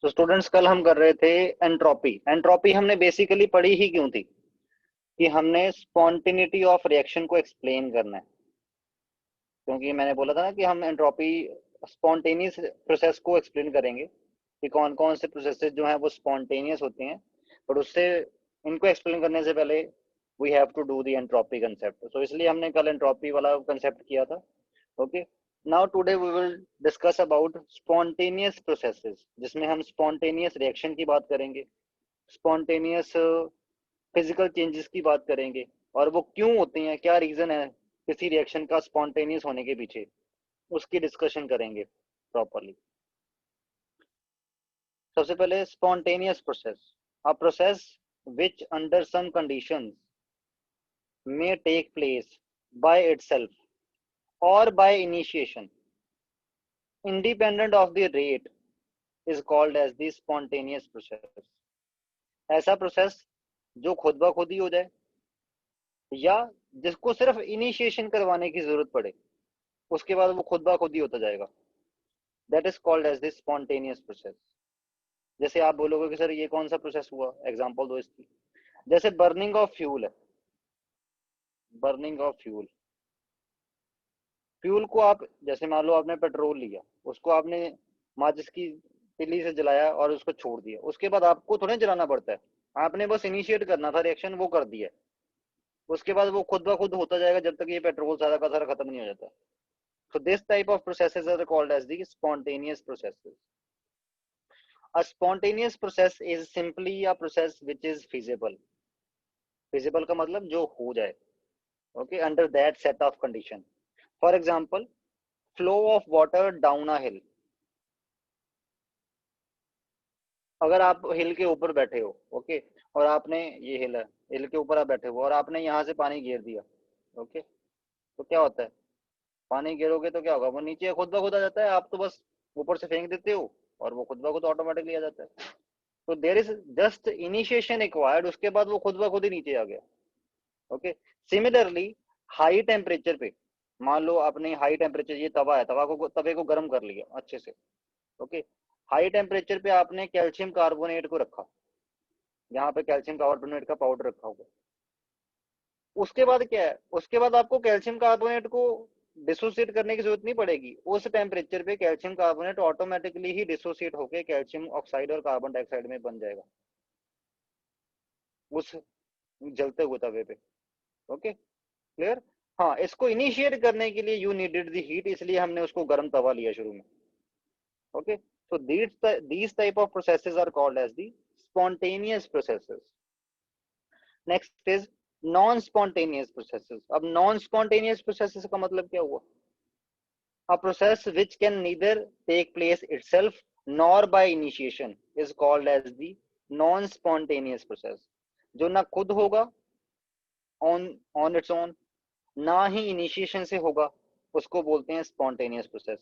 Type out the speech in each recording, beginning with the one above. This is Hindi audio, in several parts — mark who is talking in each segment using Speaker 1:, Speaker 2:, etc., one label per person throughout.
Speaker 1: तो स्टूडेंट्स कल हम कर रहे थे एंट्रोपी। एंट्रोपी हमने बेसिकली पढ़ी ही क्यों थी कि हमने स्पॉन्टेनिटी ऑफ रिएक्शन को एक्सप्लेन करना है। क्योंकि मैंने बोला था ना कि हम एंट्रोपी स्पॉन्टेनियस प्रोसेस को एक्सप्लेन करेंगे कि कौन कौन से प्रोसेसेस जो हैं वो स्पॉन्टेनियस होते हैं, बट उससे इनको एक्सप्लेन करने से पहले we have to do the entropy concept. तो इसलिए हमने कल एंट्रोपी वाला कंसेप्ट किया था। Okay, now today we will discuss about spontaneous processes, जिसमें हम स्पॉन्टेनियस रिएक्शन की बात करेंगे, स्पॉन्टेनियस फिजिकल चेंजेस की बात करेंगे, और वो क्यों होते हैं, क्या रीजन है किसी रिएक्शन का स्पॉन्टेनियस होने के पीछे, उसकी डिस्कशन करेंगे प्रॉपरली। सबसे पहले spontaneous process, a process which under some conditions may take place by itself or by initiation independent of the rate is called as the spontaneous process। ऐसा प्रोसेस जो खुद ब खुद ही हो जाए या जिसको सिर्फ इनिशिएशन करवाने की जरूरत पड़े, उसके बाद वो खुद ब खुद ही होता जाएगा, that is called as the spontaneous process. जैसे आप बोलोगे कि सर ये कौन सा प्रोसेस हुआ, एग्जांपल दो इसकी। जैसे बर्निंग ऑफ फ्यूल है, बर्निंग ऑफ फ्यूल। फ्यूल को आप जैसे मान लो आपने पेट्रोल लिया, उसको आपने माचिस की तिल्ली से जलाया और उसको छोड़ दिया, उसके बाद आपको थोड़ा जलाना पड़ता है, आपने बस इनिशिएट करना था रिएक्शन, वो कर दिया। उसके बाद वो खुद ब खुद होता जाएगा जब तक ये पेट्रोल सारा का सारा खत्म नहीं हो जाता। So this type of processes are called as the spontaneous processes. A spontaneous process is simply a process which is feasible. Feasible का मतलब जो हो जाए, okay, under that set of condition. For example, flow of water down a hill. अगर आप हिल के ऊपर बैठे हो, ओके, और आपने ये हिल है, हिल के ऊपर आप बैठे हो और आपने यहाँ से पानी घेर दिया, ओके, तो क्या होता है, पानी गिरोगे तो क्या होगा, वो नीचे खुद ब खुद आ जाता है, आप तो बस ऊपर से फेंक देते हो और वो खुद ब खुद ऑटोमेटिकली आ जाता है। तो there is just initiation required, उसके बाद वो खुद ब खुद ही नीचे आ गया। ओके, सिमिलरली हाई टेम्परेचर पे, मान लो आपने हाई टेम्परेचर, ये तवा है, तवे को गर्म कर लिया अच्छे से। ओके, हाई टेम्परेचर पे आपने कैल्शियम कार्बोनेट को रखा, यहाँ पे कैल्शियम कार्बोनेट का पाउडर रखा होगा। उसके बाद क्या है, उसके बाद आपको कैल्शियम कार्बोनेट को डिसोसिएट करने की जरूरत नहीं पड़ेगी, उस टेम्परेचर पे कैल्शियम कार्बोनेट ऑटोमेटिकली ही डिसोसिएट होकर कैल्शियम ऑक्साइड और कार्बन डाइऑक्साइड में बन जाएगा उस जलते हुए तवे पे। Okay, clear. हाँ, इसको इनिशिएट करने के लिए यू नीडेड द हीट, इसलिए हमने उसको गर्म तवा लिया शुरू में। Okay, so these type of processes are called as the spontaneous processes. Next is non spontaneous processes. अब नॉन स्पॉन्टेनियस प्रोसेसेस का मतलब क्या हुआ, a process which can neither take place itself nor by initiation is called as the non spontaneous process। जो ना खुद होगा ऑन ऑन इट्स ओन, ना ही इनिशिएशन से होगा, उसको बोलते हैं स्पॉन्टेनियस प्रोसेस।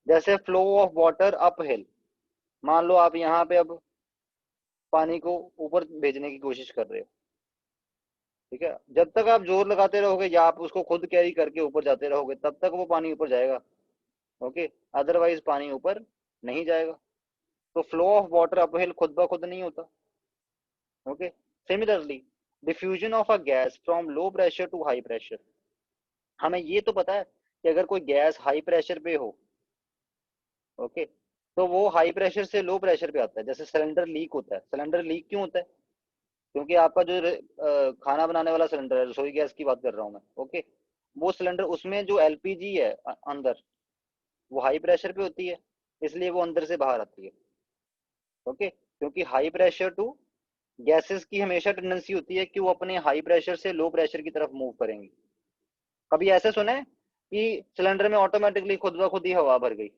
Speaker 1: जैसे flow of water up hill, मान लो आप यहाँ पे अब पानी को ऊपर भेजने की कोशिश कर रहे हो, ठीक है, जब तक आप जोर लगाते रहोगे या आप उसको खुद कैरी करके ऊपर जाते रहोगे तब तक वो पानी ऊपर जाएगा। ओके, अदरवाइज पानी ऊपर नहीं जाएगा। तो फ्लो ऑफ वाटर अपहिल खुद ब खुद नहीं होता। Okay, similarly diffusion of a gas from low pressure to high pressure, हमें ये तो पता है कि अगर कोई गैस हाई प्रेशर पे हो, ओके, तो वो हाई प्रेशर से लो प्रेशर पे आता है। जैसे सिलेंडर लीक होता है, सिलेंडर लीक क्यों होता है, क्योंकि आपका जो खाना बनाने वाला सिलेंडर है, रसोई गैस की बात कर रहा हूँ मैं, ओके, वो सिलेंडर, उसमें जो एलपीजी है अंदर, वो हाई प्रेशर पे होती है, इसलिए वो अंदर से बाहर आती है। ओके, क्योंकि हाई प्रेशर टू गैसेस की हमेशा टेंडेंसी होती है कि वो अपने हाई प्रेशर से लो प्रेशर की तरफ मूव करेंगी। कभी ऐसे सुना है कि सिलेंडर में ऑटोमेटिकली खुद ब खुद ही हवा भर गई,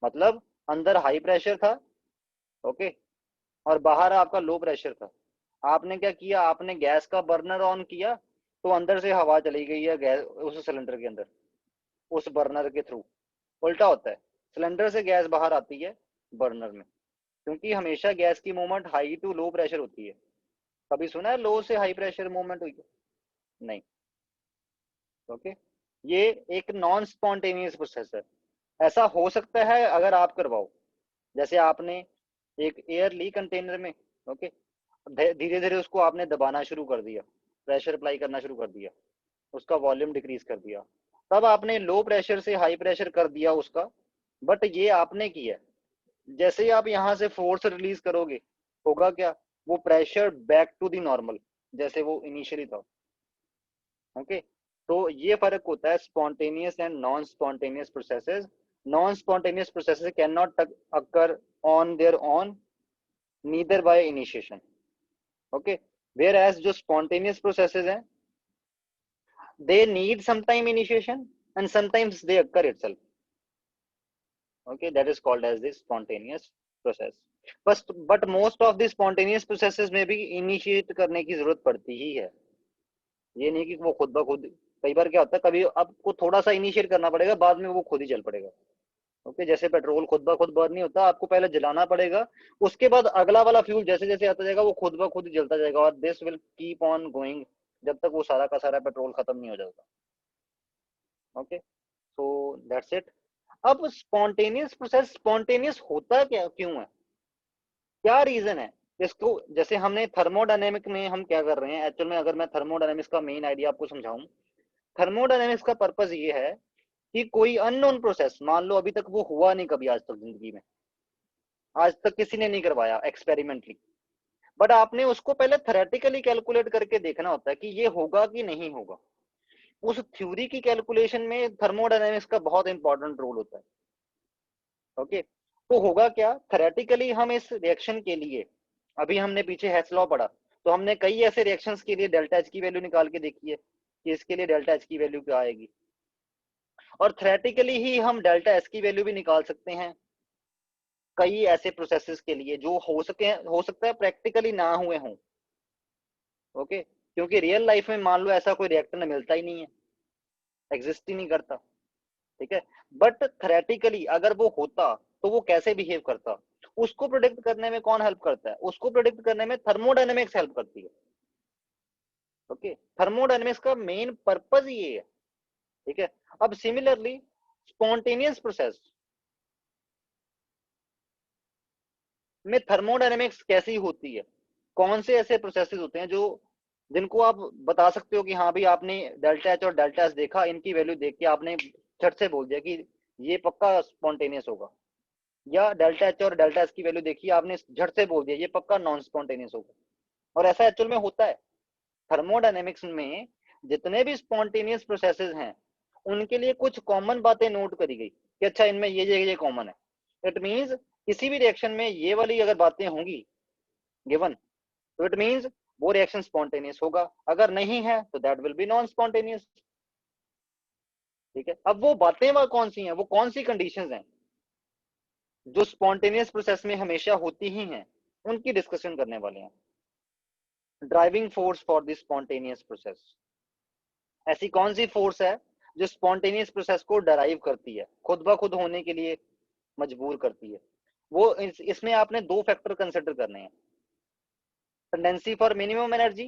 Speaker 1: मतलब अंदर हाई प्रेशर था, ओके, और बाहर आपका लो प्रेशर था। आपने क्या किया, आपने गैस का बर्नर ऑन किया तो अंदर से हवा चली गई है गैस उस सिलेंडर के अंदर, उस बर्नर के थ्रू। उल्टा होता है, सिलेंडर से गैस बाहर आती है बर्नर में, क्योंकि हमेशा गैस की movement high to low pressure होती है। कभी सुना है लो से हाई प्रेशर मूवमेंट हुई है? नहीं। ओके, ये एक नॉन स्पॉन्टेनियस प्रोसेस है। ऐसा हो सकता है अगर आप करवाओ, जैसे आपने एक एयर ली कंटेनर में, ओके, धीरे धीरे उसको आपने दबाना शुरू कर दिया, प्रेशर अप्लाई करना शुरू कर दिया, उसका वॉल्यूम डिक्रीज कर दिया, तब आपने लो प्रेशर से हाई प्रेशर कर दिया उसका, बट ये आपने किया। जैसे ही आप यहाँ से फोर्स रिलीज करोगे, होगा क्या, वो pressure back to the normal जैसे वो इनिशियली था। ओके, तो ये फर्क होता है spontaneous and non spontaneous processes. Non spontaneous processes cannot occur on their own, neither by initiation. Okay, whereas जो स्पॉन्टेनियस प्रोसेसेस हैं, they need sometime initiation and sometimes they occur itself. Okay, that is called as the spontaneous process. But most of the spontaneous processes में भी initiate करने की जरूरत पड़ती ही है, ये नहीं कि वो खुद ब खुद। कई बार क्या होता है, कभी आपको थोड़ा सा इनिशिएट करना पड़ेगा, बाद में वो खुद ही चल पड़ेगा। ओके, जैसे पेट्रोल खुद ब खुद बर्न नहीं होता, आपको पहले जलाना पड़ेगा, उसके बाद अगला वाला फ्यूल जैसे जैसे आता जाएगा वो खुद ब खुद ही जलता जाएगा, और this will keep on going जब तक वो सारा का सारा पेट्रोल खत्म नहीं हो जाता। Okay, so that's it. अब स्पॉन्टेनियस प्रोसेस स्पॉन्टेनियस होता क्या क्यों है, क्या रीजन है इसको? जैसे हमने थर्मोडायनेमिक में हम क्या कर रहे हैं एक्चुअल में, अगर मैं थर्मोडायनेमिक्स का मेन आइडिया आपको समझाऊं, थर्मोडायनेमिक्स का पर्पस ये है कि कोई अननोन प्रोसेस, मान लो अभी तक वो हुआ नहीं कभी आज तक जिंदगी में, आज तक किसी ने नहीं करवाया एक्सपेरिमेंटली, बट आपने उसको पहले थ्योरेटिकली कैलकुलेट करके देखना होता है कि ये होगा कि नहीं होगा। उस थ्योरी की कैलकुलेशन में थर्मोडायनेमिक्स का बहुत इंपॉर्टेंट रोल होता है। ओके, तो होगा क्या, थ्योरेटिकली हम इस रिएक्शन के लिए, अभी हमने पीछे हेस लॉ पढ़ा, तो हमने कई ऐसे रिएक्शंस के लिए डेल्टा एच की वैल्यू निकाल के देखी है कि इसके लिए डेल्टा एच की वैल्यू क्या आएगी, और थ्योरेटिकली ही हम डेल्टा एस की वैल्यू भी निकाल सकते हैं कई ऐसे प्रोसेसेस के लिए जो हो सकता है प्रैक्टिकली ना हुए हों। ओके, क्योंकि रियल लाइफ में मान लो ऐसा कोई रिएक्टर मिलता ही नहीं है, एग्जिस्ट ही नहीं करता, ठीक है, बट थ्योरेटिकली अगर वो होता तो वो कैसे बिहेव करता, उसको प्रोडिक्ट करने में कौन हेल्प करता है, उसको प्रोडिक्ट करने में थर्मोडायनेमिक्स हेल्प करती है। ओके, थर्मोडायनेमिक्स का मेन पर्पस ये है, ठीक है। अब सिमिलरली स्पॉन्टेनियस प्रोसेस में थर्मोडायनेमिक्स कैसी होती है, कौन से ऐसे प्रोसेसेस होते हैं जो जिनको आप बता सकते हो कि हाँ भाई आपने डेल्टा एच और डेल्टा एस देखा, इनकी वैल्यू देख के आपने झट से बोल दिया कि ये पक्का स्पॉन्टेनियस होगा, या डेल्टा एच और डेल्टा एस की वैल्यू देखी आपने झट से बोल दिया ये पक्का नॉन स्पॉन्टेनियस होगा। और ऐसा एक्चुअल में होता है थर्मोडायनेमिक्स में, जितने भी स्पॉन्टेनियस प्रोसेसेस हैं उनके लिए कुछ कॉमन बातें नोट करी गई कि अच्छा इनमें ये कॉमन है। इट मींस किसी भी रिएक्शन में ये वाली अगर बातें होंगी गिवन, तो इट मींस वो रिएक्शन स्पॉन्टेनियस होगा, अगर नहीं है तो that will be non spontaneous. ठीक है, अब वो बातें वह कौन सी हैं, वो कौन सी कंडीशंस हैं जो स्पॉन्टेनियस प्रोसेस में हमेशा होती ही हैं, उनकी डिस्कशन करने वाले हैं। Driving force for the spontaneous process, ऐसी कौन सी फोर्स है जो स्पॉन्टेनियस प्रोसेस को डराइव करती है, खुद ब खुद होने के लिए मजबूर करती है। वो इसमें आपने दो फैक्टर कंसिडर करने हैं, टेंडेंसी फॉर मिनिमम एनर्जी,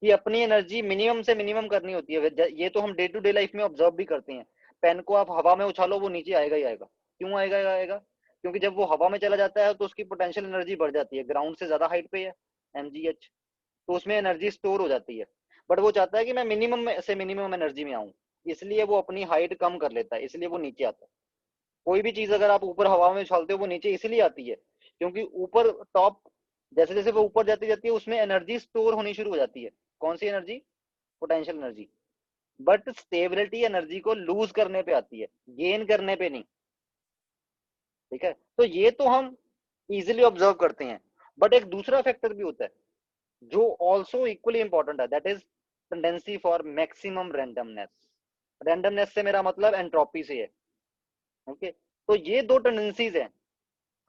Speaker 1: कि अपनी एनर्जी मिनिमम से मिनिमम करनी होती है। ये तो हम डे टू डे लाइफ में ऑब्जर्व भी करते हैं, पेन को आप हवा में उछालो वो नीचे आएगा ही आएगा। क्यों आएगा? क्योंकि जब वो हवा में चला जाता है तो उसकी पोटेंशियल एनर्जी बढ़ जाती है, ग्राउंड से ज्यादा हाइट पे है mgh, तो उसमें एनर्जी स्टोर हो जाती है। बट वो चाहता है कि मैं मिनिमम से मिनिमम एनर्जी में आऊं, इसलिए वो अपनी हाइट कम कर लेता है, इसलिए वो नीचे आता है। कोई भी चीज अगर आप ऊपर हवा में उछालते हो वो नीचे इसलिए आती है क्योंकि ऊपर टॉप, जैसे जैसे वो ऊपर जाती जाती है उसमें एनर्जी स्टोर होनी शुरू हो जाती है। कौन सी energy? Potential energy. But stability energy को लूज करने पे आती है, गेन करने पे नहीं। ठीक है, तो ये तो हम इजिली ऑब्जर्व करते हैं, बट एक दूसरा फैक्टर भी होता है जो ऑल्सो इक्वली इंपॉर्टेंट है, that is tendency for maximum randomness. Randomness से मेरा मतलब एंट्रोपी से है। ओके, तो ये दो टेंडेंसीज हैं,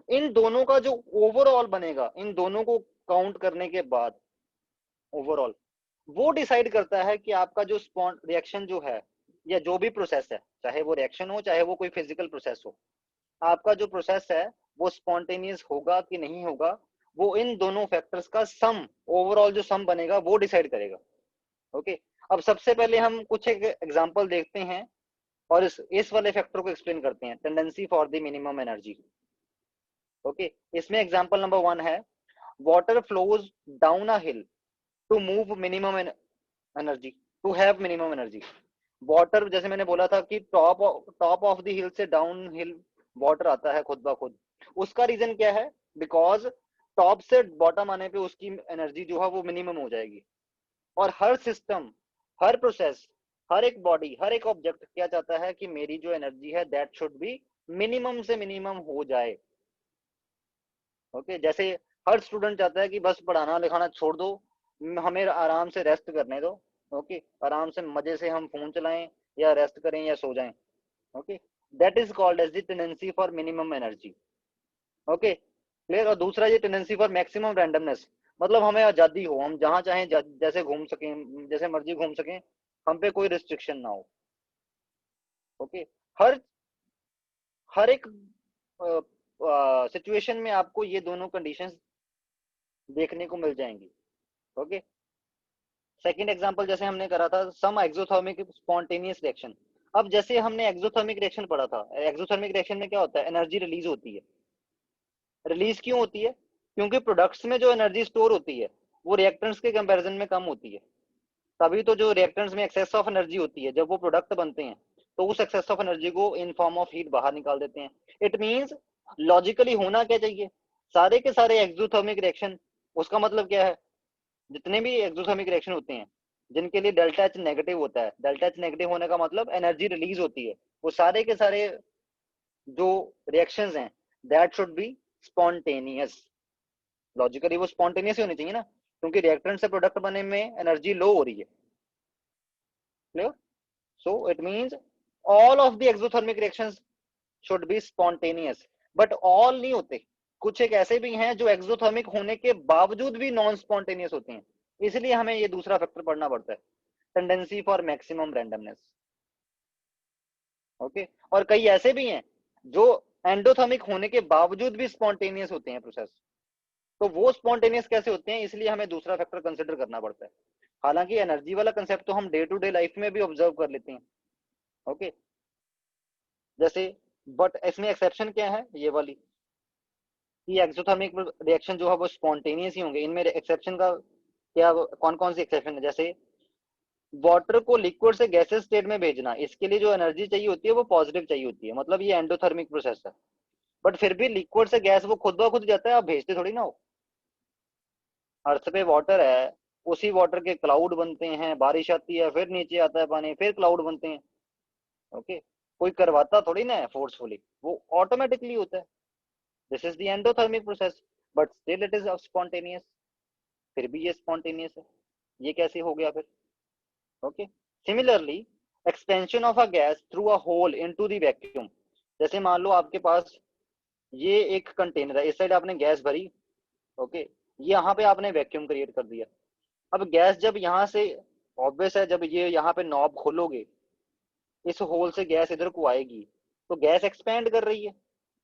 Speaker 1: इन दोनों का जो ओवरऑल बनेगा, इन दोनों को काउंट करने के बाद ओवरऑल वो डिसाइड करता है कि आपका जो रिएक्शन जो है या जो भी प्रोसेस है, चाहे वो रिएक्शन हो चाहे वो कोई फिजिकल प्रोसेस हो, आपका जो प्रोसेस है वो स्पॉन्टेनियस होगा कि नहीं होगा, वो इन दोनों फैक्टर्स का सम, ओवरऑल जो सम बनेगा वो डिसाइड करेगा। ओके, अब सबसे पहले हम कुछ एक एग्जांपल देखते हैं और इस वाले फैक्टर को एक्सप्लेन करते हैं, tendency for the minimum energy. Okay, इसमें एग्जांपल नंबर 1 है, water flows down a hill to move minimum energy, to have minimum energy. Water, जैसे मैंने बोला था कि टॉप ऑफ द हिल से डाउन हिल वाटर आता है खुद ब खुद। उसका रीजन क्या है? बिकॉज टॉप से बॉटम आने पे उसकी एनर्जी जो है वो मिनिमम हो जाएगी। और हर सिस्टम, हर प्रोसेस, हर एक बॉडी, हर एक ऑब्जेक्ट क्या चाहता है कि मेरी जो एनर्जी है दैट शुड बी मिनिमम से मिनिमम हो जाए। ओके, जैसे हर स्टूडेंट चाहता है कि बस पढ़ाना लिखाना छोड़ दो, हमें आराम से रेस्ट करने दो। ओके, आराम से मजे से हम फोन चलाएं या रेस्ट करें या सो जाएं। Okay, that is called as the tendency for minimum energy. Okay, clear. और दूसरा ये टेंडेंसी फॉर मैक्सिमम रैंडमनेस, मतलब हमें आजादी हो, हम जहां चाहें जैसे घूम सकें, जैसे मर्जी घूम सकें, हम पे कोई रिस्ट्रिक्शन ना हो। ओके, हर हर एक सिचुएशन में आपको ये दोनों कंडीशंस देखने को मिल जाएंगी। ओके, सेकंड एग्जांपल जैसे हमने करा था, सम एक्सोथर्मिक स्पॉन्टेनियस रिएक्शन। अब जैसे हमने एक्सोथर्मिक रिएक्शन पढ़ा था, एक्सोथर्मिक रिएक्शन में क्या होता है? एनर्जी रिलीज होती है। रिलीज क्यों होती है? क्योंकि प्रोडक्ट्स में जो एनर्जी स्टोर होती है वो रिएक्टेंट्स के कंपैरिजन में कम होती है। तभी तो जो रिएक्टेंट्स में एक्सेस ऑफ एनर्जी होती है, जब वो प्रोडक्ट बनते हैं तो उस एक्सेस ऑफ एनर्जी को इन फॉर्म ऑफ हीट बाहर निकाल देते हैं। इट मींस लॉजिकली होना क्या चाहिए? सारे के सारे एक्सोथर्मिक रिएक्शन, उसका मतलब क्या है? जितने भी एक्सोथर्मिक रिएक्शन होते हैं जिनके लिए डेल्टा एच नेगेटिव होता है, डेल्टा एच नेगेटिव होने का मतलब एनर्जी रिलीज होती है, वो सारे के सारे जो रिएक्शंस हैं that should be spontaneous. Logically वो स्पॉन्टेनियस ही होनी चाहिए ना, क्योंकि रिएक्टेंट से प्रोडक्ट बनने में एनर्जी लो हो रही है। Clear? So it means all of the exothermic reactions should be spontaneous, but all नहीं होते। कुछ एक ऐसे भी हैं जो एक्सोथर्मिक होने के बावजूद भी नॉन स्पॉन्टेनियस होते हैं, इसलिए हमें ये दूसरा फैक्टर पढ़ना पड़ता है, tendency for maximum randomness. Okay, और कई ऐसे भी हैं जो एंडोथर्मिक होने के बावजूद भी स्पॉन्टेनियस होते हैं प्रोसेस। तो वो स्पॉन्टेनियस कैसे होते हैं, इसलिए हमें दूसरा फैक्टर कंसिडर करना पड़ता है। हालांकि एनर्जी वाला कंसेप्ट तो हम डे टू डे लाइफ में भी ऑब्जर्व कर लेते हैं। ओके, जैसे, बट इसमें एक्सेप्शन क्या है ये वाली, कि एक्सोथर्मिक रिएक्शन जो है वो स्पॉन्टेनियस ही होंगे। इनमें एक्सेप्शन का क्या, कौन कौन सी एक्सेप्शन है? जैसे वाटर को लिक्विड से गैसेस स्टेट में भेजना, इसके लिए जो एनर्जी चाहिए होती है वो पॉजिटिव चाहिए होती है, मतलब ये एंडोथर्मिक प्रोसेस है। बट फिर भी लिक्विड से गैस वो खुद ब खुद जाता है, आप भेजते थोड़ी ना हो। अर्थ पे वाटर है, उसी वाटर के क्लाउड बनते हैं, बारिश आती है, फिर नीचे आता है पानी, फिर क्लाउड बनते हैं। ओके, कोई करवाता थोड़ी ना है फोर्सफुली, वो ऑटोमेटिकली होता है। This is the endothermic process, but still it is spontaneous. फिर भी ये स्पॉन्टेनियस है, ये कैसे हो गया फिर? Okay, similarly expansion of a gas through a hole into the vacuum. जैसे मान लो आपके पास ये एक कंटेनर है, इस साइड आपने गैस भरी। ओके, यहाँ पे आपने वैक्यूम क्रिएट कर दिया। अब गैस जब यहाँ से, ऑब्वियस है, जब ये यहाँ पे नॉब खोलोगे इस होल से गैस इधर को आएगी, तो गैस एक्सपैंड कर रही है।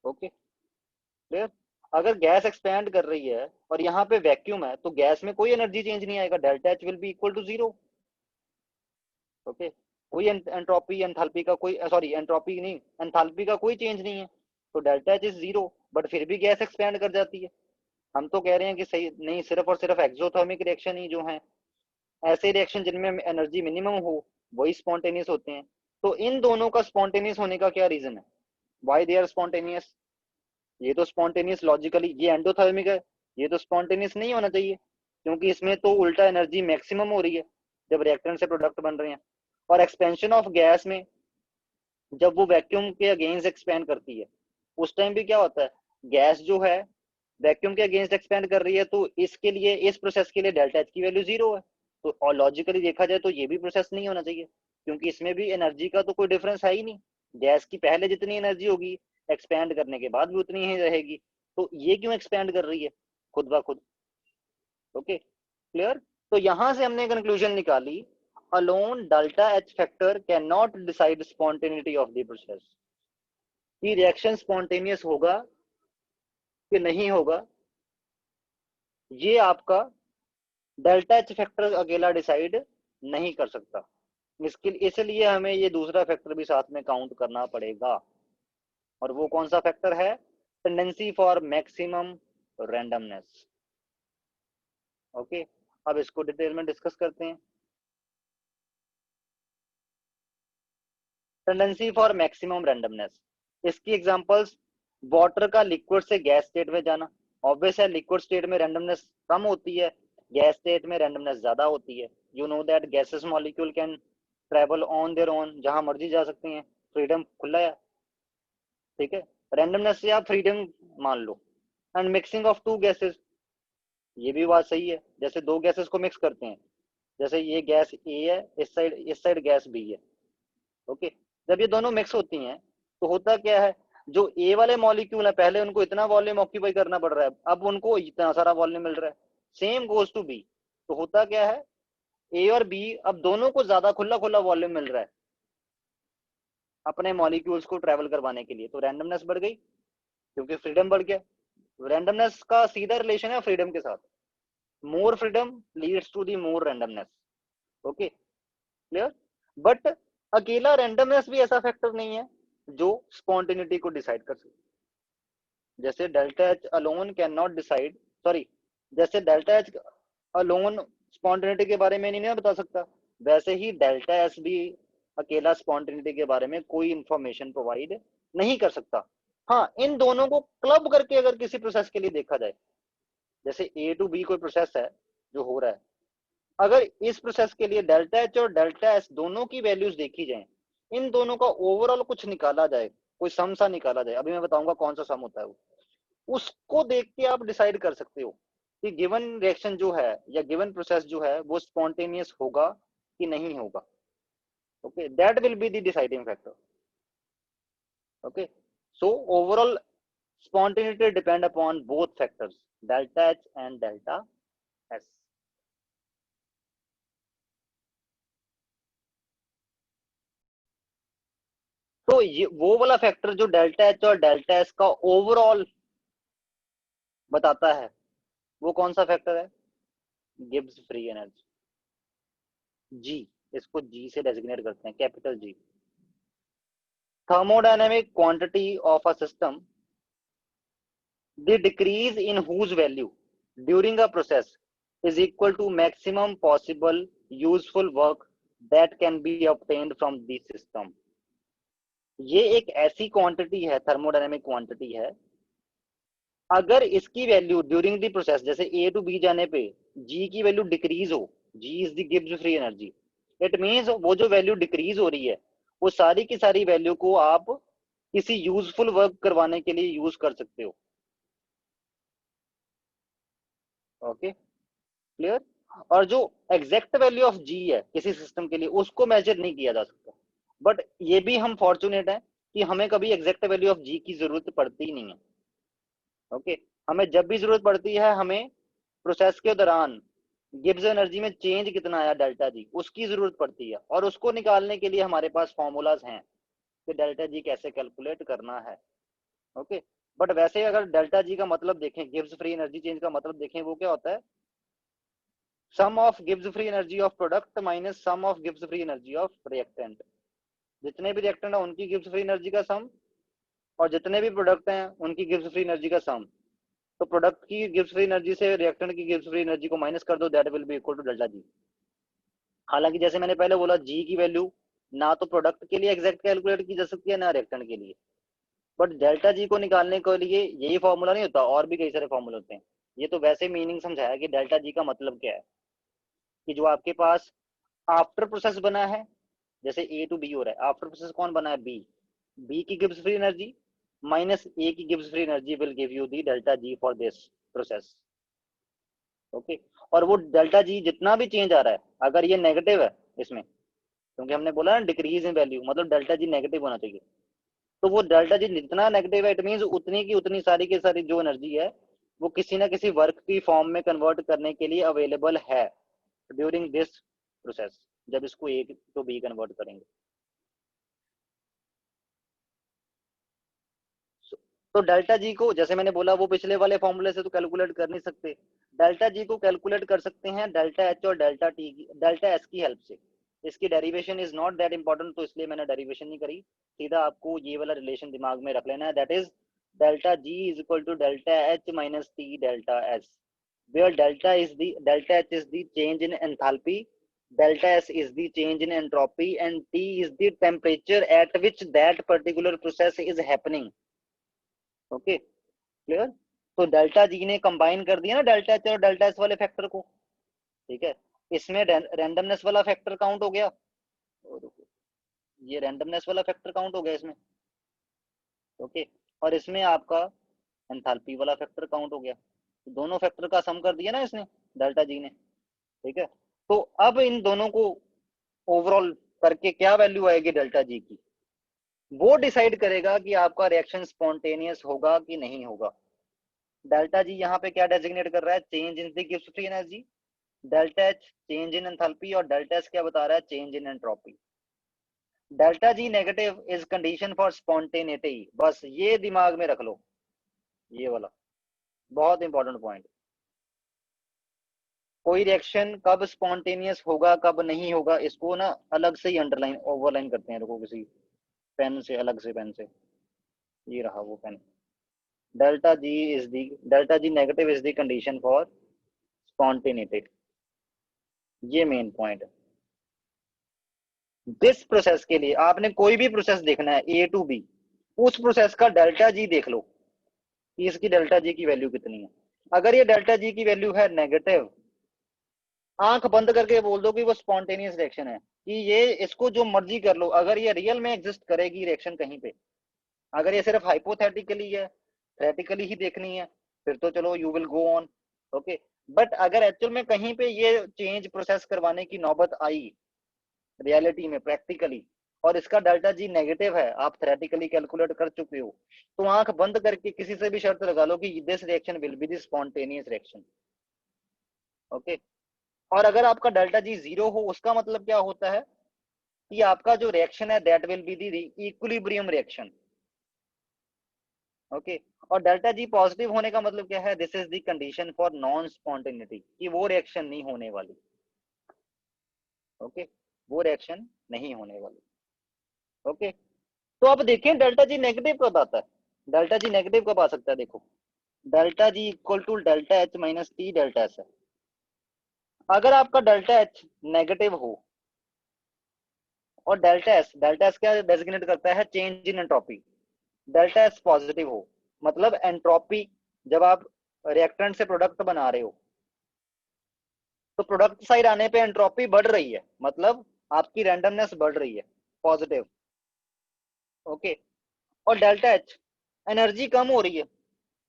Speaker 1: Okay, clear. अगर गैस एक्सपैंड कर रही है और यहाँ पे वैक्यूम है तो गैस में कोई एनर्जी चेंज नहीं आएगा, delta H will be equal to zero. Okay, कोई एंट्रोपी एंथैल्पी का कोई, सॉरी एंट्रोपी नहीं, एंथैल्पी का कोई चेंज नहीं है, तो delta H is zero. But फिर भी गैस एक्सपैंड कर जाती है। हम तो कह रहे हैं कि सही नहीं, सिर्फ और सिर्फ एक्सोथर्मिक रिएक्शन ही जो है, ऐसे रिएक्शन जिनमें एनर्जी मिनिमम हो वही स्पॉन्टेनियस होते हैं। तो इन दोनों का स्पॉन्टेनियस होने का क्या रीजन है? Why they are spontaneous? ये तो स्पॉन्टेनियस लॉजिकली, ये एंडोथर्मिक है, ये तो स्पॉन्टेनियस नहीं होना चाहिए, क्योंकि इसमें तो उल्टा एनर्जी मैक्सिमम हो रही है जब रिएक्टेंट से प्रोडक्ट बन रहे हैं। और एक्सपेंशन ऑफ गैस में, जब वो वैक्यूम के अगेंस्ट एक्सपेंड करती है उस टाइम भी क्या होता है? गैस जो है वैक्यूम के अगेंस्ट एक्सपेंड कर रही है, तो इसके लिए, इस प्रोसेस के लिए डेल्टा एच की वैल्यू जीरो है। तो और लॉजिकली देखा जाए तो ये भी प्रोसेस नहीं होना चाहिए, क्योंकि इसमें भी एनर्जी का तो कोई डिफरेंस है ही नहीं। गैस की पहले जितनी एनर्जी होगी एक्सपैंड करने के बाद भी उतनी ही रहेगी, तो ये क्यों एक्सपैंड कर रही है खुद ब खुद? Okay, clear. तो यहां से हमने कंक्लूजन निकाली, alone delta H factor can not decide spontaneity of the process, कि रिएक्शन स्पॉन्टेनियस होगा कि नहीं होगा, ये आपका डेल्टा एच फैक्टर अकेला डिसाइड नहीं कर सकता। इसके इसलिए हमें ये दूसरा फैक्टर भी साथ में काउंट करना पड़ेगा, और वो कौन सा फैक्टर है? Tendency for maximum randomness. Okay, अब इसको डिटेल में डिस्कस करते हैं। टेंडेंसी फॉर मैक्सिमम रैंडमनेस, इसकी एग्जांपल्स, वाटर का लिक्विड से गैस स्टेट में जाना। ऑब्वियस है लिक्विड स्टेट में रैंडमनेस कम होती है, गैस स्टेट में रैंडमनेस ज्यादा होती है। You know that gases molecule can travel on their own, जहां मर्जी जा सकते हैं, फ्रीडम खुला है, ठीक है। रैंडमनेस से आप फ्रीडम मान लो। And mixing of two gases, ये भी बात सही है, जैसे दो गैसेस को मिक्स करते हैं, जैसे ये गैस ए है, इस साइड गैस बी है। ओके, जब ये दोनों मिक्स होती हैं तो होता क्या है, जो ए वाले मॉलिक्यूल है पहले उनको इतना वॉल्यूम ऑक्यूपाई करना पड़ रहा है, अब उनको इतना सारा वॉल्यूम मिल रहा है। सेम गोज टू बी, तो होता क्या है, ए और बी अब दोनों को ज्यादा खुला खुला वॉल्यूम मिल रहा है अपने मॉलिक्यूल्स को ट्रेवल करवाने के लिए, तो रैंडमनेस बढ़ गई क्योंकि फ्रीडम बढ़ गया। रैंडमनेस का सीधा रिलेशन है फ्रीडम के साथ, more freedom leads to the more randomness. Okay, clear. But अकेला रैंडमनेस भी ऐसा फैक्टर नहीं है जो स्पॉन्टेनिटी को डिसाइड कर सके। जैसे delta H alone can not decide, sorry, जैसे डेल्टा एच अलोन स्पॉन्टेनिटी के बारे में नहीं बता सकता, वैसे ही डेल्टा एस भी अकेला स्पॉन्टेनिटी के बारे में कोई इंफॉर्मेशन प्रोवाइड नहीं कर सकता। हाँ, इन दोनों को क्लब करके अगर किसी प्रोसेस के लिए देखा जाए, जैसे ए टू बी कोई प्रोसेस है जो हो रहा है, अगर इस प्रोसेस के लिए डेल्टा एच और डेल्टा एस दोनों की वैल्यूज देखी जाए, इन दोनों का ओवरऑल कुछ निकाला जाए, कोई सम सा निकाला जाए, अभी मैं बताऊंगा कौन सा सम होता है वो, उसको देख के आप डिसाइड कर सकते हो कि गिवन रिएक्शन जो है या गिवन प्रोसेस जो है वो स्पॉन्टेनियस होगा कि नहीं होगा। Okay, that will be the deciding factor. Okay, so overall spontaneity depend upon both factors, delta H and delta S. तो ये वो वाला फैक्टर जो डेल्टा एच और डेल्टा एस का ओवरऑल बताता है, वो कौन सा फैक्टर है, गिब्स फ्री एनर्जी, जी। इसको जी से डेजिग्नेट करते हैं, capital G. Thermodynamic quantity of a system, the decrease in whose value during a process is equal to maximum possible useful work that can be obtained from the system। ये एक ऐसी क्वांटिटी है, थर्मोडायनेमिक क्वांटिटी है, अगर इसकी वैल्यू ड्यूरिंग द प्रोसेस, जैसे ए टू बी जाने पे जी की वैल्यू डिक्रीज हो, G is the Gibbs free energy, it means वो जो वैल्यू डिक्रीज हो रही है वो सारी की सारी वैल्यू को आप किसी यूजफुल वर्क करवाने के लिए यूज कर सकते हो। Okay, clear. और जो एग्जैक्ट वैल्यू ऑफ जी है किसी सिस्टम के लिए उसको मेजर नहीं किया जा सकता, बट ये भी हम फॉर्चुनेट है कि हमें कभी एग्जैक्ट वैल्यू ऑफ जी की जरूरत पड़ती ही नहीं है। ओके, हमें जब भी जरूरत पड़ती है, हमें प्रोसेस के दौरान गिब्स एनर्जी में चेंज कितना आया डेल्टा जी, उसकी जरूरत पड़ती है, और उसको निकालने के लिए हमारे पास फॉर्मूलाज हैं कि डेल्टा जी कैसे कैलकुलेट करना है। ओके, बट वैसे अगर डेल्टा जी का मतलब देखें, गिब्स फ्री एनर्जी चेंज का मतलब देखें, वो क्या होता है, sum of Gibbs free energy of product minus sum of Gibbs free energy of reactant. जितने भी रिएक्टेंट है उनकी गिब्स फ्री एनर्जी का सम, और जितने भी प्रोडक्ट हैं उनकी गिब्स फ्री एनर्जी का सम। तो प्रोडक्ट की गिब्स फ्री एनर्जी से रिएक्टेंट की गिब्स फ्री एनर्जी को माइनस कर दो, that will be equal to delta G. हालांकि जैसे मैंने पहले बोला, जी की वैल्यू ना तो प्रोडक्ट के लिए एग्जैक्ट कैलकुलेट की जा सकती है ना रिएक्टेंट के लिए, बट डेल्टा जी को निकालने के लिए यही फॉर्मूला नहीं होता, और भी कई सारे फॉर्मूले होते हैं। ये तो वैसे मीनिंग समझाया कि डेल्टा जी का मतलब क्या है, कि जो आपके पास आफ्टर प्रोसेस बना है, जैसे ए टू बी हो रहा है, आफ्टर प्रोसेस कौन बना है, बी, बी की गिब्स फ्री एनर्जी माइनस ए की Gibbs free energy will give you the delta G for this process. Okay, और वो डेल्टा जी जितना भी चेंज आ रहा है, अगर ये नेगेटिव है इसमें, क्योंकि हमने बोला ना डिक्रीज इन वैल्यू, मतलब डेल्टा जी नेगेटिव होना चाहिए, तो वो डेल्टा जी जितना नेगेटिव है, इट मीन उतनी की उतनी सारी की सारी जो एनर्जी है वो किसी ना किसी वर्क की फॉर्म में कन्वर्ट करने के लिए अवेलेबल है ड्यूरिंग दिस प्रोसेस, जब इसको ए टू बी कन्वर्ट करेंगे। तो डेल्टा जी को, जैसे मैंने बोला, वो पिछले वाले फॉर्मूले से तो कैलकुलेट कर नहीं सकते, डेल्टा जी को कैलकुलेट कर सकते हैं डेल्टा एच और डेल्टा टी की, डेल्टा एस की हेल्प से। इसकी derivation is not that important, तो इसलिए मैंने डेरिवेशन नहीं करी, सीधा आपको ये वाला रिलेशन दिमाग में रख लेना है, that is delta G is equal to delta H minus T delta S, where delta H is the change in enthalpy, delta S is the change in entropy, and T is the temperature at which that particular process is happening. Okay clear. तो डेल्टा जी ने कंबाइन कर दिया ना डेल्टा एच और डेल्टा एस वाले फैक्टर को, ठीक है। इसमें रैंडमनेस वाला फैक्टर काउंट हो गया, ये रैंडमनेस वाला फैक्टर काउंट हो गया इसमें, ओके। और इसमें आपका एंथैल्पी वाला फैक्टर काउंट हो गया, दोनों फैक्टर का सम कर दिया ना इसने डेल्टा जी ने, ठीक है। तो अब इन दोनों को ओवरऑल करके क्या वैल्यू आएगी डेल्टा जी की, वो डिसाइड करेगा कि आपका रिएक्शन स्पॉन्टेनियस होगा कि नहीं होगा। डेल्टा जी यहाँ पे क्या डेजिग्नेट कर रहा है, change in the gives free energy, delta H change in enthalpy, और डेल्टा एस क्या बता रहा है, change in entropy. Delta G negative is condition for spontaneity, बस ये दिमाग में रख लो, ये वाला बहुत इंपॉर्टेंट पॉइंट। कोई रिएक्शन कब स्पॉन्टेनियस होगा कब नहीं होगा, इसको ना अलग से ही अंडरलाइन ओवरलाइन करते हैं, देखो किसी पेन से, अलग से पेन से, ये रहा वो pen. Delta G negative is the condition for spontaneity, ये मेन पॉइंट है। दिस प्रोसेस के लिए आपने कोई भी प्रोसेस देखना है ए टू बी, उस प्रोसेस का डेल्टा जी देख लो कि इसकी डेल्टा जी की वैल्यू कितनी है। अगर ये डेल्टा जी की वैल्यू है नेगेटिव, आंख बंद करके बोल दो कि वो स्पॉन्टेनियस रिएक्शन है, कि ये इसको जो मर्जी कर लो, अगर ये रियल में एग्जिस्ट करेगी रिएक्शन कहीं पे, अगर ये सिर्फ हाइपोथेटिकली है, थ्योरेटिकली ही देखनी है, फिर तो चलो you will go on, okay. But अगर एक्चुअल में कहीं पे ये चेंज प्रोसेस करवाने की नौबत आई रियलिटी में प्रैक्टिकली, और इसका डेल्टा जी नेगेटिव है, आप थ्योरेटिकली कैलकुलेट कर चुके हो, तो आंख बंद करके किसी से भी शर्त लगा लो कि this reaction will be the spontaneous reaction, okay. और अगर आपका डेल्टा जी 0 हो, उसका मतलब क्या होता है कि आपका जो रिएक्शन है that will be the equilibrium reaction, okay. और डेल्टा जी पॉजिटिव होने का मतलब क्या है, this is the condition for non spontaneity, कि वो रिएक्शन नहीं होने वाली, ओके, वो रिएक्शन नहीं होने वाली, ओके। तो अब देखें डेल्टा जी नेगेटिव कब आता है, डेल्टा जी नेगेटिव कब आ सकता है, देखो delta G equal to delta H minus T delta S है। अगर आपका डेल्टा एच नेगेटिव हो और डेल्टा एस क्या डेजिग्नेट करता है, change in entropy, delta S positive हो, मतलब एंट्रोपी, जब आप रिएक्टेंट से प्रोडक्ट बना रहे हो तो प्रोडक्ट साइड आने पे एंट्रोपी बढ़ रही है, मतलब आपकी रैंडमनेस बढ़ रही है, पॉजिटिव, ओके। और डेल्टा एच एनर्जी कम हो रही है,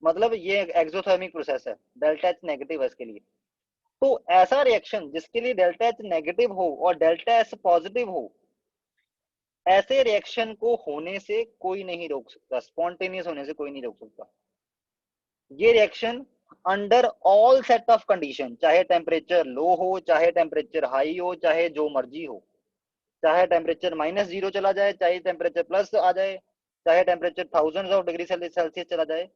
Speaker 1: मतलब ये एक्सोथर्मिक प्रोसेस है, डेल्टा एच नेगेटिव है इसके लिए। तो ऐसा रिएक्शन जिसके लिए डेल्टा एच नेगेटिव हो और डेल्टा एस पॉजिटिव हो, ऐसे रिएक्शन को होने से कोई नहीं रोक सकता, स्पॉन्टेनियस होने से कोई नहीं रोक सकता। ये reaction under all set of condition, चाहे टेम्परेचर लो हो, चाहे टेम्परेचर हाई हो, चाहे जो मर्जी हो, चाहे टेम्परेचर -0 चला जाए, चाहे टेम्परेचर प्लस आ जाए, चाहे temperature thousands of degree Celsius चला जाए,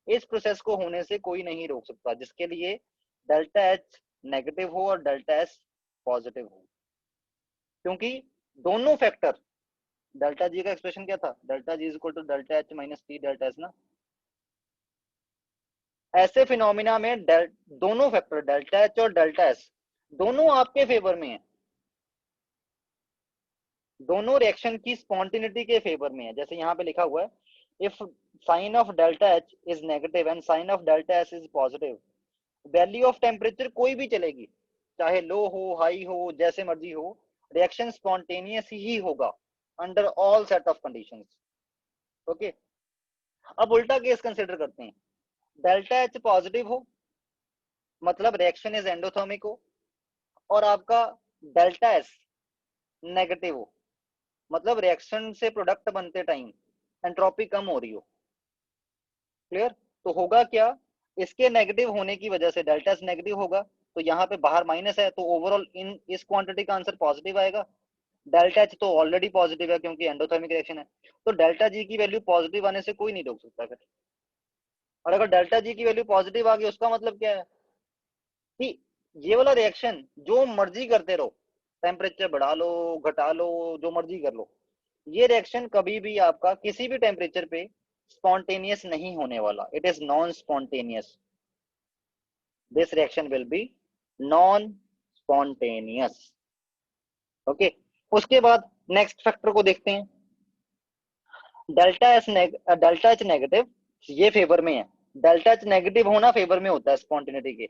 Speaker 1: इस प्रोसेस को होने से कोई नहीं रोक सकता जिसके लिए डेल्टा एच नेगेटिव हो और डेल्टा एस पॉजिटिव हो। क्योंकि दोनों फैक्टर, डेल्टा जी का एक्सप्रेशन क्या था, delta G is equal to delta H minus T delta S ना। ऐसे फिनोमिना में दोनों फैक्टर डेल्टा एच और डेल्टा एस दोनों आपके फेवर में है, दोनों रिएक्शन की स्पॉन्टिनिटी के फेवर में है। जैसे यहाँ पे लिखा हुआ है, if sign of delta H is negative and sign of delta S is positive, value of temperature कोई भी चलेगी, चाहे लो हो हाई हो जैसे मर्जी हो, रिएक्शन स्पॉन्टेनियस ही होगा under all set of conditions, okay. अब उल्टा केस कंसिडर करते हैं, डेल्टा एच पॉजिटिव हो मतलब रिएक्शन इज एंडोथर्मिक हो, और आपका डेल्टा एस नेगेटिव हो मतलब रिएक्शन से प्रोडक्ट बनते टाइम एंट्रोपी कम हो रही हो, क्लियर। तो होगा क्या, इसके नेगेटिव होने की वजह से डेल्टा एस नेगेटिव होगा, तो यहाँ पे बाहर माइनस है, तो ओवरऑल इन इस क्वांटिटी का आंसर पॉजिटिव आएगा। डेल्टा एच तो ऑलरेडी पॉजिटिव है क्योंकि एंडोथर्मिक रिएक्शन है, तो डेल्टा जी की वैल्यू पॉजिटिव आने से कोई नहीं रोक सकता फिर। और अगर डेल्टा जी की वैल्यू पॉजिटिव आ गई, उसका मतलब क्या है कि ये वाला रिएक्शन जो मर्जी करते रहो, टेम्परेचर बढ़ा लो घटा लो जो मर्जी कर लो, ये रिएक्शन कभी भी आपका किसी भी टेम्परेचर पे स्पॉन्टेनियस नहीं होने वाला, it is non spontaneous, this reaction will be non spontaneous. Okay, उसके बाद नेक्स्ट फैक्टर को देखते हैं, डेल्टा एच नेगेटिव, ये फेवर में है, डेल्टा एच नेगेटिव होना फेवर में होता है स्पॉन्टेनिटी के,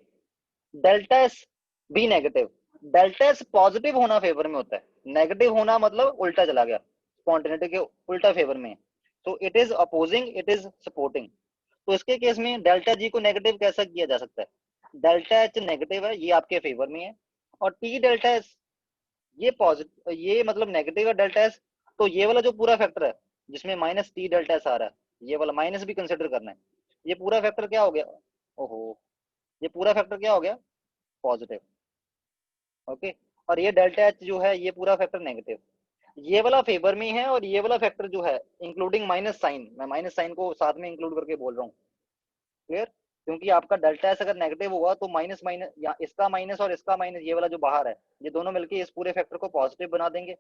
Speaker 1: delta S be negative, delta S positive होना फेवर में होता है, नेगेटिव होना मतलब उल्टा चला गया, स्पॉन्टेनिटी के उल्टा फेवर में है, तो it is opposing, it is supporting. तो इसके केस में डेल्टा जी को नेगेटिव कैसा किया जा सकता है, डेल्टा एच नेगेटिव है, ये आपके फेवर में है, और टी डेल्टा एस ये पॉजिटिव, ये मतलब नेगेटिव है डेल्टा एस, तो ये वाला जो पूरा फैक्टर है जिसमें माइनस टी डेल्टा एस आ रहा है, ये वाला माइनस भी कंसिडर करना है, ये पूरा फैक्टर क्या हो गया, ओहो, ये पूरा फैक्टर क्या हो गया, पॉजिटिव। ओके, और ये डेल्टा एच जो है ये पूरा फैक्टर नेगेटिव, ये वाला फेवर में है, और ये वाला फैक्टर जो है इंक्लूडिंग माइनस साइन, मैं माइनस साइन को साथ में इंक्लूड करके बोल रहा हूँ, क्लियर, क्योंकि आपका डेल्टा एस अगर नेगेटिव हुआ तो माइनस माइनस या इसका माइनस और इसका माइनस, ये वाला जो बाहर है, ये दोनों मिलके इस पूरे फैक्टर को पॉजिटिव बना देंगे,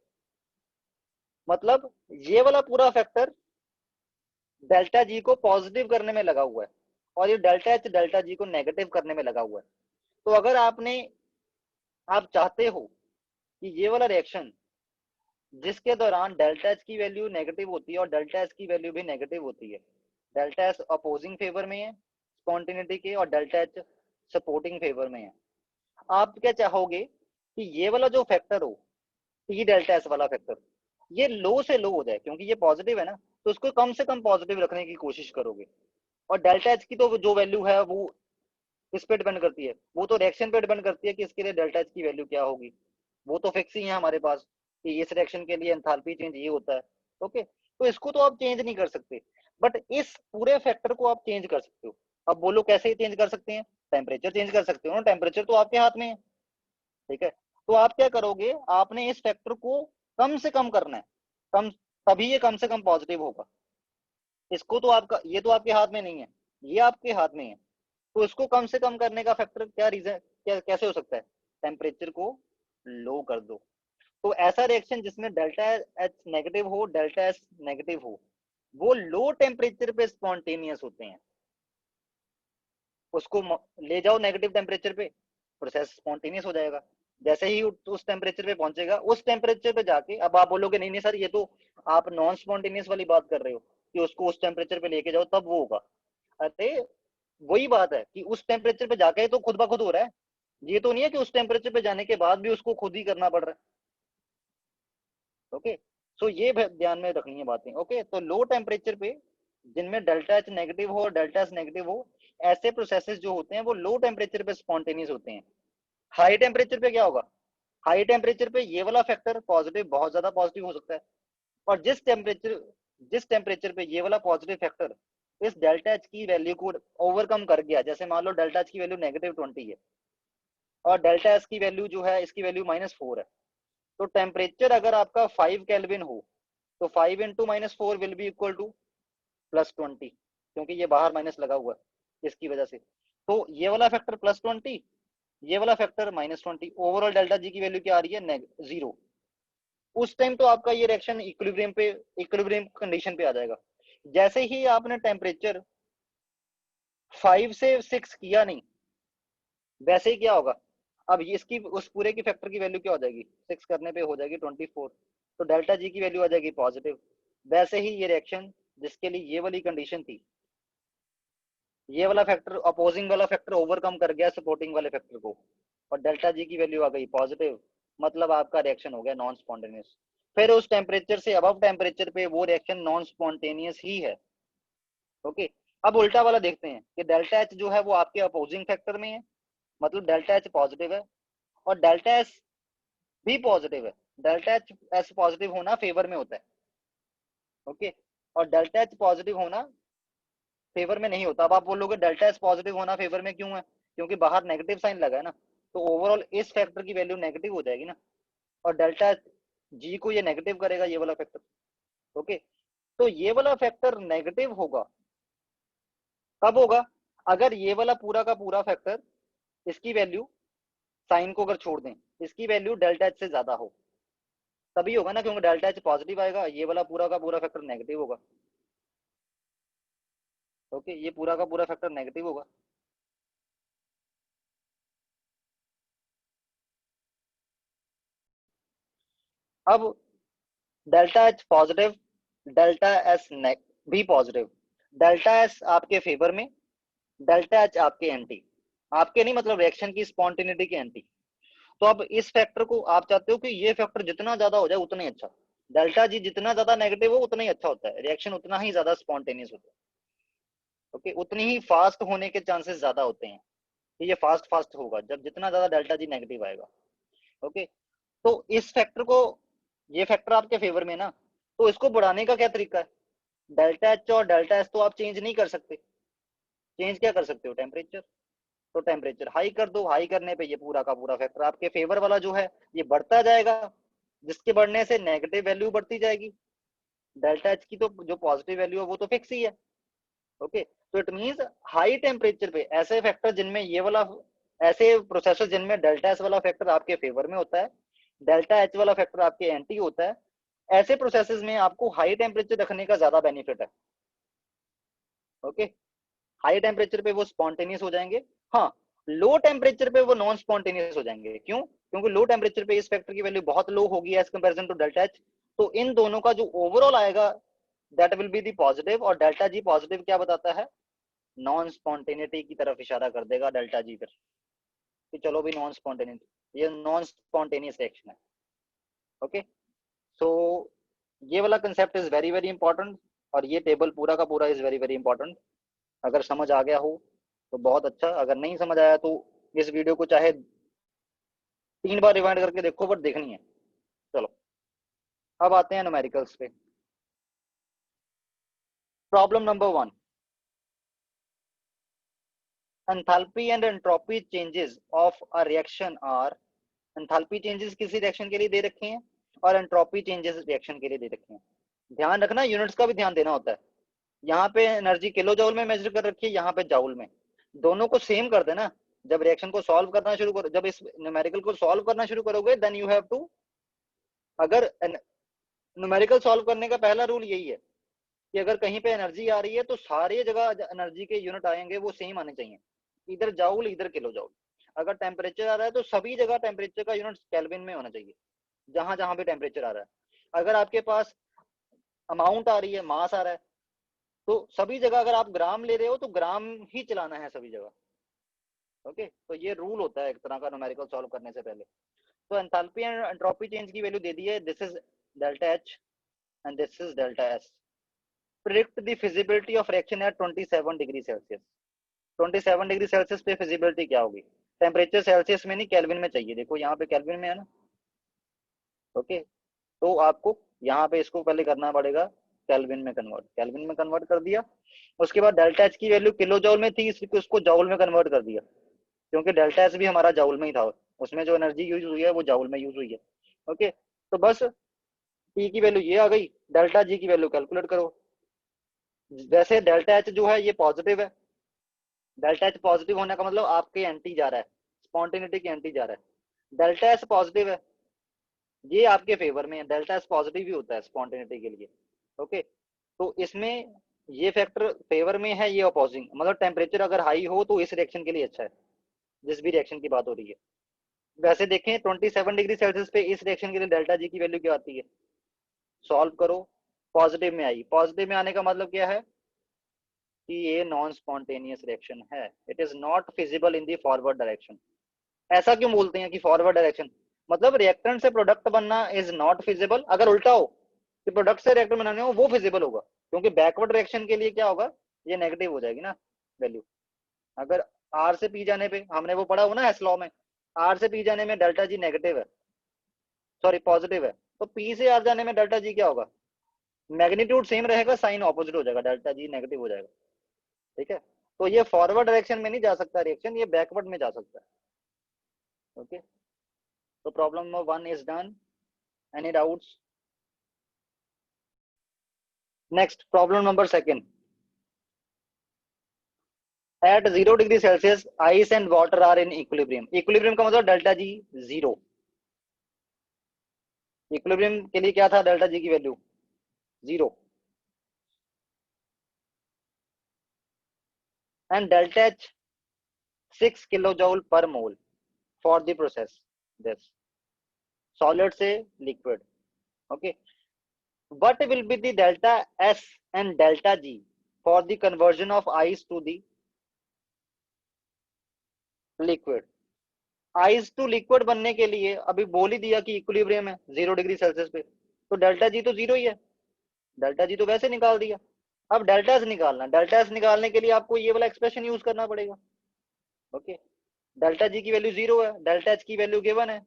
Speaker 1: मतलब ये वाला पूरा फैक्टर डेल्टा जी को पॉजिटिव करने में लगा हुआ है, और ये डेल्टा एच डेल्टा जी को नेगेटिव करने में लगा हुआ है। तो अगर आप चाहते हो कि ये वाला रिएक्शन जिसके दौरान डेल्टा एच की वैल्यू नेगेटिव होती है और डेल्टा एस की वैल्यू भी नेगेटिव होती है, डेल्टा एस अपोजिंग फेवर में है स्पॉन्टेनिटी के और डेल्टा एच सपोर्टिंग फेवर में है, आप क्या चाहोगे कि ये वाला जो फैक्टर हो, टी डेल्टा एस वाला फैक्टर, ये लो से लो हो जाए, क्योंकि ये पॉजिटिव है ना, तो उसको कम से कम पॉजिटिव रखने की कोशिश करोगे, और डेल्टा एच की तो जो वैल्यू है वो किस पे डिपेंड करती है, वो तो रिएक्शन पे डिपेंड करती है कि इसके लिए डेल्टा एच की वैल्यू क्या होगी, वो तो फिक्स ही है हमारे पास कि इस रिएक्शन के लिए एंथैल्पी चेंज ये होता है। ओके, तो इसको तो आप चेंज नहीं कर सकते, बट इस पूरे फैक्टर को आप चेंज कर सकते हो। अब बोलो कैसे चेंज कर सकते हैं, टेम्परेचर चेंज कर सकते हो ना, टेम्परेचर तो आपके हाथ में है, ठीक है, तो आप क्या करोगे, आपने इस फैक्टर को कम से कम करना है, कम, तभी ये कम से कम पॉजिटिव होगा, इसको तो आपका, ये तो आपके हाथ में नहीं है, ये आपके हाथ में है, तो इसको कम से कम करने का फैक्टर क्या रीजन, क्या कैसे हो सकता है, टेम्परेचर को लो कर दो। तो ऐसा रिएक्शन जिसमें डेल्टा एच नेगेटिव हो, डेल्टा एस नेगेटिव हो, वो लो टेम्परेचर पे स्पॉन्टेनियस होते हैं, उसको ले जाओ नेगेटिव टेम्परेचर पे, प्रोसेस स्पॉन्टेनियस हो जाएगा, जैसे ही उस टेम्परेचर पे पहुंचेगा, उस टेम्परेचर पे जाके, अब आप बोलोगे नहीं नहीं सर ये तो आप नॉन स्पॉन्टेनियस वाली बात कर रहे हो कि उसको उस टेम्परेचर पे लेके जाओ तब वो होगा, अरे वही बात है कि उस टेम्परेचर पे जाके तो खुद ब खुद हो रहा है, ये तो नहीं है कि उस टेम्परेचर पे जाने के बाद भी उसको खुद ही करना पड़ रहा है। ओके, सो ये ध्यान में रखनी है बातें। ओके, तो लो टेम्परेचर पे जिनमें डेल्टा एच नेगेटिव हो, डेल्टा एस नेगेटिव हो, ऐसे प्रोसेसेस जो होते हैं वो लो टेम्परेचर पे स्पॉन्टेनियस होते हैं। हाई टेम्परेचर पे क्या होगा, हाई टेम्परेचर पे ये वाला फैक्टर पॉजिटिव, बहुत ज्यादा पॉजिटिव हो सकता है, और जिस टेम्परेचर पे ये वाला पॉजिटिव फैक्टर इस डेल्टा एच की वैल्यू को ओवरकम कर गया, जैसे मान लो डेल्टा एच की वैल्यू -20 है और डेल्टा एस की वैल्यू जो है इसकी वैल्यू -4 है, तो टेम्परेचर अगर आपका 5 केल्विन हो तो 5 into -4 will be equal to +20, क्योंकि ये बाहर माइनस लगा हुआ है इसकी वजह से, तो ये वाला फैक्टर +20, ये वाला फैक्टर -20, ओवरऑल डेल्टा जी की वैल्यू क्या आ रही है, 0। उस टाइम तो आपका ये रिएक्शन इक्विलिब्रियम कंडीशन पे आ जाएगा। जैसे ही आपने टेम्परेचर 5 से 6 किया नहीं, वैसे ही क्या होगा, अब इसकी उस पूरे की फैक्टर की वैल्यू क्या हो जाएगी, 6 करने पे हो जाएगी 24, तो डेल्टा जी की वैल्यू आ जाएगी पॉजिटिव। वैसे ही ये रिएक्शन जिसके लिए ये वाली कंडीशन थी, ये वाला फैक्टर अपोजिंग वाला फैक्टर ओवरकम कर गया सपोर्टिंग वाले फैक्टर को, और डेल्टा जी की वैल्यू आ गई पॉजिटिव, मतलब आपका रिएक्शन हो गया नॉन स्पॉन्टेनियस। फिर उस टेम्परेचर से अबव टेम्परेचर पे वो रिएक्शन नॉन स्पॉन्टेनियस ही है। ओके, अब उल्टा वाला देखते हैं कि डेल्टा एच जो है वो आपके अपोजिंग फैक्टर में है, मतलब डेल्टा एच पॉजिटिव है और डेल्टा एस भी पॉजिटिव है, डेल्टा एच पॉजिटिव होना फेवर में होता है। ओके, और डेल्टा एच पॉजिटिव होना फेवर में नहीं होता। अब आप बोलोगे डेल्टा एस पॉजिटिव होना फेवर में क्यों है, क्योंकि बाहर नेगेटिव साइन लगा है ना, तो ओवरऑल इस फैक्टर की वैल्यू नेगेटिव हो जाएगी ना, और डेल्टा जी को ये नेगेटिव करेगा ये वाला फैक्टर। ओके, तो ये वाला फैक्टर नेगेटिव होगा, कब होगा, अगर ये वाला पूरा का पूरा फैक्टर, इसकी वैल्यू, साइन को अगर छोड़ दें, इसकी वैल्यू डेल्टा एच से ज्यादा हो, तभी होगा ना, क्योंकि डेल्टा एच पॉजिटिव आएगा, ये वाला पूरा का पूरा फैक्टर नेगेटिव होगा। ओके, ये पूरा का पूरा फैक्टर नेगेटिव होगा। अब delta H positive, delta S भी पॉजिटिव, डेल्टा एस आपके फेवर में, डेल्टा एच आपके एंटी, आपके नहीं मतलब रिएक्शन की स्पॉन्टेनिटी के एंटी। तो अब इस फैक्टर को आप चाहते हो कि ये फैक्टर जितना ज्यादा हो जाए उतना ही अच्छा, डेल्टा जी जितना ज्यादा नेगेटिव हो उतना ही अच्छा होता है, रिएक्शन उतना ही ज्यादा स्पॉन्टेनियस होता है। ओके, उतनी ही फास्ट होने के चांसेस ज्यादा होते हैं कि ये फास्ट फास्ट होगा जब जितना ज्यादा डेल्टा जी नेगेटिव आएगा। ओके, तो इस फैक्टर को, ये फैक्टर आपके फेवर में ना, तो इसको बढ़ाने का क्या तरीका है? डेल्टा एच और डेल्टा एस तो आप चेंज नहीं कर सकते, चेंज क्या कर सकते हो? टेम्परेचर। तो टेम्परेचर हाई कर दो, हाई करने पे ये पूरा का पूरा फैक्टर आपके फेवर वाला जो है ये बढ़ता जाएगा, जिसके बढ़ने से नेगेटिव वैल्यू बढ़ती जाएगी। डेल्टा एच की तो जो पॉजिटिव वैल्यू है वो तो फिक्स ही है। ओके, तो इट मींस हाई टेम्परेचर पे ऐसे फैक्टर जिनमें ये वाला, ऐसे प्रोसेसर जिनमें डेल्टा एस वाला फैक्टर आपके फेवर में होता है, डेल्टा एच वाला फैक्टर आपके एंटी होता है, ऐसे प्रोसेसेस में आपको हाई टेम्परेचर रखने का ज्यादा बेनिफिट है। ओके, हाई टेम्परेचर पे वो स्पॉन्टेनियस हो जाएंगे। हाँ, लो टेम्परेचर पे वो नॉन स्पॉन्टेनियस हो जाएंगे। क्यों? क्योंकि लो टेम्परेचर पे इस फैक्टर की वैल्यू बहुत लो होगी as comparison to delta H. तो इन दोनों का जो ओवरऑल आएगा that will be the positive, और डेल्टा जी पॉजिटिव क्या बताता है? नॉन स्पॉन्टेनिटी की तरफ इशारा कर देगा डेल्टा जी पर, कि चलो भी नॉन स्पॉन्टेनिटी, ये नॉन स्पॉन्टेनियस रिएक्शन है। ओके, सो ये वाला concept is very very important, और ये टेबल पूरा का पूरा इज वेरी वेरी इंपॉर्टेंट। अगर समझ आ गया हो तो बहुत अच्छा, अगर नहीं समझ आया तो इस वीडियो को चाहे 3 बार रिवाइंड करके देखो, बट देखनी है। चलो, अब आते हैं न्यूमेरिकल्स पे। Problem number 1, enthalpy and entropy changes of a reaction are, enthalpy changes किसी रिएक्शन के लिए दे रखे हैं और एंट्रोपी चेंजेस रिएक्शन के लिए दे रखे हैं। ध्यान रखना, यूनिट्स का भी ध्यान देना होता है। यहाँ पे एनर्जी किलो जूल में मेजर कर रखी है, यहाँ पे जूल में। दोनों को सेम कर देना। जब रिएक्शन को सॉल्व करना शुरू करो, जब इस न्यूमेरिकल को सॉल्व करना शुरू करोगे, देन यू हैव टू, अगर न्यूमेरिकल सॉल्व करने का पहला रूल यही है कि अगर कहीं पे एनर्जी आ रही है तो सारी जगह एनर्जी के यूनिट आएंगे वो सेम आने चाहिए, इधर जाउल इधर किलो जाउल। अगर टेम्परेचर आ रहा है तो सभी जगह टेम्परेचर का यूनिट केल्विन में होना चाहिए, जहां जहां भी टेम्परेचर आ रहा है। अगर आपके पास अमाउंट आ रही है, मास आ रहा है, तो सभी जगह अगर आप ग्राम ले रहे हो तो ग्राम ही चलाना है सभी जगह। ओके, तो ये रूल होता है एक तरह का न्यूमेरिकल सॉल्व करने से पहले। तो एंथैल्पी एंड एंट्रोपी चेंज की वैल्यू दे दी है, this is delta H and this is delta S. Predict the feasibility of reaction at 27 degree Celsius. 27 degree Celsius पे फिजिबिलिटी क्या होगी? टेम्परेचर सेल्सियस में नहीं केल्विन में चाहिए, देखो यहाँ पे केल्विन में है ना। ओके, तो आपको यहाँ पे इसको पहले करना पड़ेगा केल्विन में कन्वर्ट, केल्विन में कन्वर्ट कर दिया। उसके बाद डेल्टा एच की वैल्यू किलो जॉल में थी, इसको जॉल में कन्वर्ट कर दिया, क्योंकि डेल्टा एस भी हमारा जॉल में ही था, उसमें जो एनर्जी यूज हुई है वो जॉल में यूज हुई है। ओके, तो बस टी की वैल्यू ये आ गई, डेल्टा जी की वैल्यू कैलकुलेट करो। वैसे डेल्टा एच जो है ये पॉजिटिव है, डेल्टा एच पॉजिटिव होने का मतलब आपके एंटी जा रहा है, स्पॉन्टेनिटी के एंटी जा रहा है। डेल्टा एस पॉजिटिव है, ये आपके फेवर में है, डेल्टा एस पॉजिटिव भी होता है स्पॉन्टेनिटी के लिए। ओके, तो इसमें ये फैक्टर फेवर में है, ये अपोजिंग, मतलब टेम्परेचर अगर हाई हो तो इस रिएक्शन के लिए अच्छा है, जिस भी रिएक्शन की बात हो रही है। वैसे देखें 27 डिग्री सेल्सियस पे इस रिएक्शन के लिए डेल्टा जी की वैल्यू क्या आती है? सॉल्व करो, पॉजिटिव में आई, पॉजिटिव में आने का मतलब क्या है कि ये नॉन स्पॉन्टेनियस रिएक्शन है, it is not feasible in the forward direction. ऐसा क्यों बोलते हैं कि फॉरवर्ड डायरेक्शन, मतलब रिएक्टेंट से प्रोडक्ट बनना इज नॉट फिजिबल। अगर उल्टा हो कि प्रोडक्ट से रिएक्टेंट बनाने हो वो फिजिबल होगा, क्योंकि बैकवर्ड रिएक्शन के लिए क्या होगा, ये नेगेटिव हो जाएगी ना वैल्यू। अगर आर से पी जाने पे, हमने वो पढ़ा हो ना एस लॉ में, आर से पी जाने में डेल्टा जी नेगेटिव है, सॉरी पॉजिटिव है, तो पी से आर जाने में डेल्टा जी क्या होगा? मैग्नीट्यूड सेम रहेगा, साइन ऑपोजिट हो जाएगा, डेल्टा जी नेगेटिव हो जाएगा। ठीक है, तो ये फॉरवर्ड डायरेक्शन में नहीं जा सकता रिएक्शन, ये बैकवर्ड में जा सकता है। ओके, तो problem number 1 is done. Any doubts? Next problem number 2, at 0 degree Celsius ice and water are in equilibrium. Equilibrium का मतलब डेल्टा जी जीरो। इक्विलिब्रियम के लिए क्या था डेल्टा जी की value? Zero. and delta H 6 kilojoule per mole for the process this solid से liquid. Okay, what will be the delta S and delta G for the conversion of ice to the liquid? Ice to liquid बनने के लिए अभी बोल ही दिया कि इक्विलिब्रियम है 0 डिग्री सेल्सियस पे, तो डेल्टा जी तो जीरो ही है, डेल्टा जी तो वैसे निकाल दिया। अब डेल्टा एस निकालना, डेल्टा एस निकालने के लिए आपको ये वाला एक्सप्रेशन यूज करना पड़ेगा। ओके, डेल्टा जी की वैल्यू जीरो है, डेल्टा एच की वैल्यू गिवन है,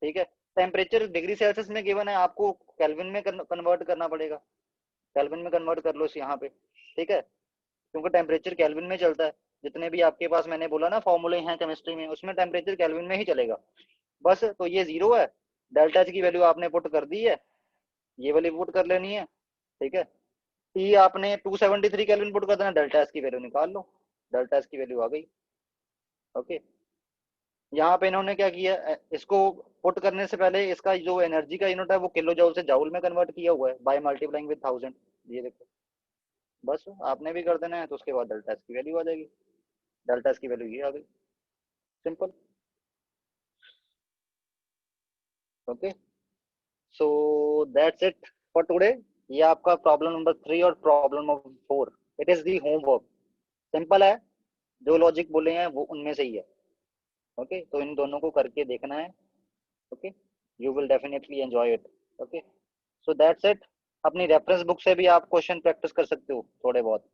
Speaker 1: ठीक है। टेम्परेचर डिग्री सेल्सियस में गिवन है, आपको केल्विन में कन्वर्ट करना पड़ेगा, केल्विन में कन्वर्ट कर लो यहाँ पे, ठीक है, क्योंकि टेम्परेचर केल्विन में चलता है। जितने भी आपके पास मैंने बोला ना फॉर्मूले हैं केमिस्ट्री में, उसमें टेम्परेचर केल्विन में ही चलेगा बस। तो ये जीरो है, डेल्टा एच की वैल्यू आपने पुट कर दी है, ये वाली पुट कर लेनी है, ठीक है। टी आपने 273 केल्विन पुट कर देना, डेल्टा एस की वैल्यू निकाल लो, डेल्टा एस की वैल्यू आ गई। ओके, यहाँ पे इन्होंने क्या किया, इसको पुट करने से पहले इसका जो एनर्जी का यूनिट है वो किलो जूल से जाउल में कन्वर्ट किया हुआ है बाय मल्टीप्लाइंग विद 1000, ये देखो, बस आपने भी कर देना है, तो उसके बाद डेल्टा एस की वैल्यू आ जाएगी, डेल्टा एस की वैल्यू ये आ गई, simple. Okay, so that's it for today. ये आपका प्रॉब्लम नंबर 3 और problem number 4, it is the homework, simple है, जो लॉजिक बोले हैं वो उनमें से ही है। ओके, तो इन दोनों को करके देखना है। Okay, you will definitely enjoy it. Okay, so that's it. अपनी रेफरेंस बुक से भी आप क्वेश्चन प्रैक्टिस कर सकते हो थोड़े बहुत।